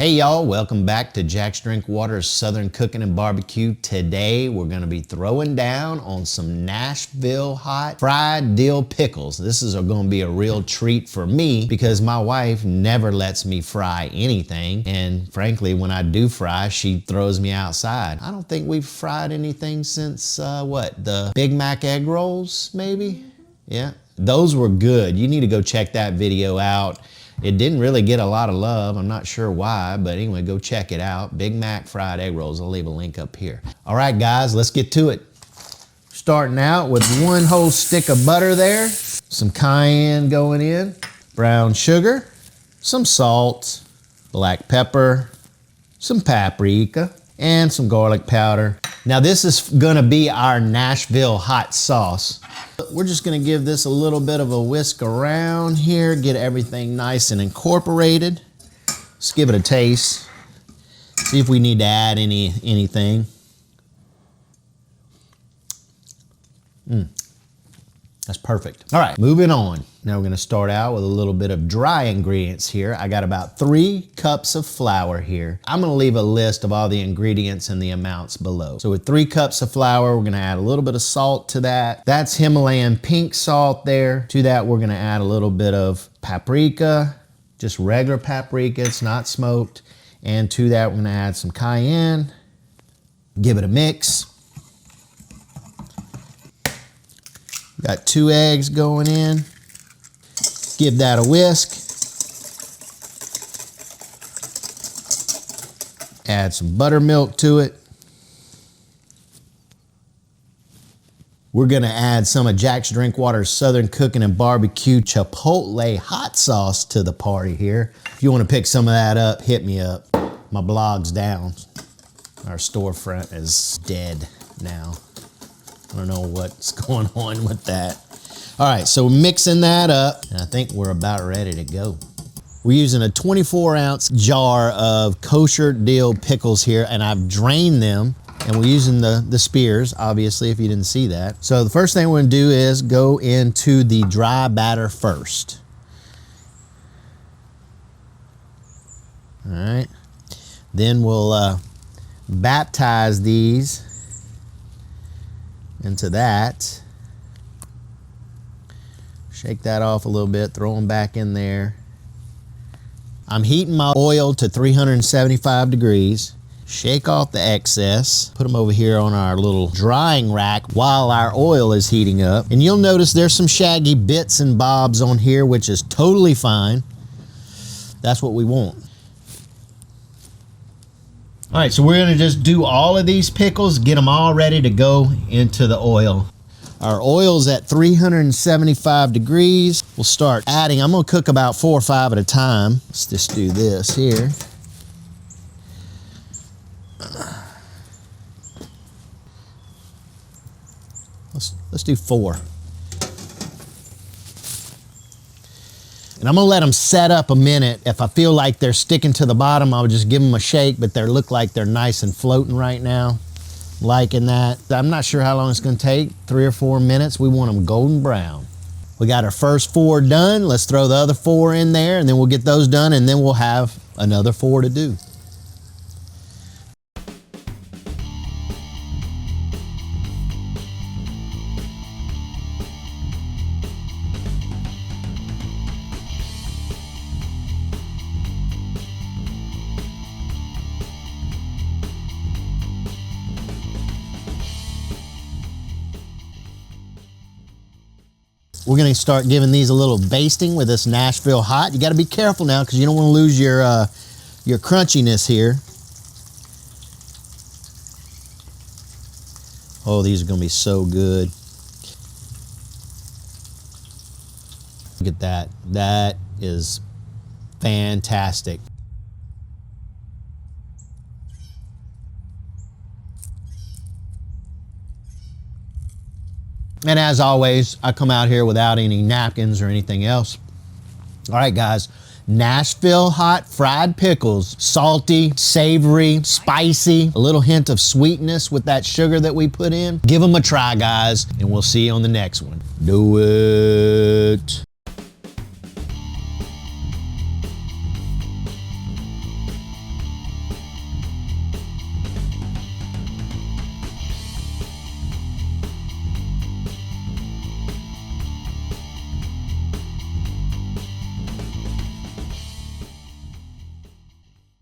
Hey y'all, welcome back to Jaxx Drinkwater's Southern Cooking and Barbecue. Today we're gonna be throwing down on some Nashville hot fried dill pickles. This is gonna be a real treat for me because my wife never lets me fry anything. And frankly, when I do fry, she throws me outside. I don't think we've fried anything since, the Big Mac egg rolls, maybe? Yeah, those were good. You need to go check that video out. It didn't really get a lot of love. I'm not sure why, but anyway, go check it out. Big Mac fried egg rolls. I'll leave a link up here. All right, guys, let's get to it. Starting out with one whole stick of butter there, some cayenne going in, brown sugar, some salt, black pepper, some paprika, and some garlic powder. Now this is gonna be our Nashville hot sauce. We're just gonna give this a little bit of a whisk around here, get everything nice and incorporated. Let's give it a taste. See if we need to add anything. That's perfect. All right, moving on. Now we're gonna start out with a little bit of dry ingredients here. I got about 3 cups of flour here. I'm gonna leave a list of all the ingredients and the amounts below. So with 3 cups of flour, we're gonna add a little bit of salt to that. That's Himalayan pink salt there. To that, we're gonna add a little bit of paprika, just regular paprika, it's not smoked. And to that, we're gonna add some cayenne. Give it a mix. Got 2 eggs going in. Give that a whisk. Add some buttermilk to it. We're gonna add some of Jaxx Drinkwater's Southern Cooking and Barbecue Chipotle Hot Sauce to the party here. If you wanna pick some of that up, hit me up. My blog's down. Our storefront is dead now. I don't know what's going on with that. All right, so mixing that up, and I think we're about ready to go. We're using a 24-ounce jar of kosher dill pickles here, and I've drained them, and we're using the spears, obviously, if you didn't see that. So the first thing we're gonna do is go into the dry batter first. All right, then we'll baptize these into that. Shake that off a little bit, throw them back in there. I'm heating my oil to 375 degrees. Shake off the excess. Put them over here on our little drying rack while our oil is heating up. And you'll notice there's some shaggy bits and bobs on here, which is totally fine. That's what we want. All right, so we're gonna just do all of these pickles, get them all ready to go into the oil. Our oil's at 375 degrees. We'll start adding, I'm gonna cook about 4 or 5 at a time. Let's just do this here. Let's do 4. And I'm gonna let them set up a minute. If I feel like they're sticking to the bottom, I'll just give them a shake, but they look like they're nice and floating right now. Liking that. I'm not sure how long it's gonna take, 3 or 4 minutes. We want them golden brown. We got our first 4 done. Let's throw the other 4 in there, and then we'll get those done, and then we'll have another 4 to do. We're gonna start giving these a little basting with this Nashville hot. You gotta be careful now because you don't wanna lose your crunchiness here. Oh, these are gonna be so good. Look at that, that is fantastic. And as always, I come out here without any napkins or anything else. All right, guys, Nashville hot fried pickles, salty, savory, spicy, a little hint of sweetness with that sugar that we put in. Give them a try, guys, and we'll see you on the next one. Do it.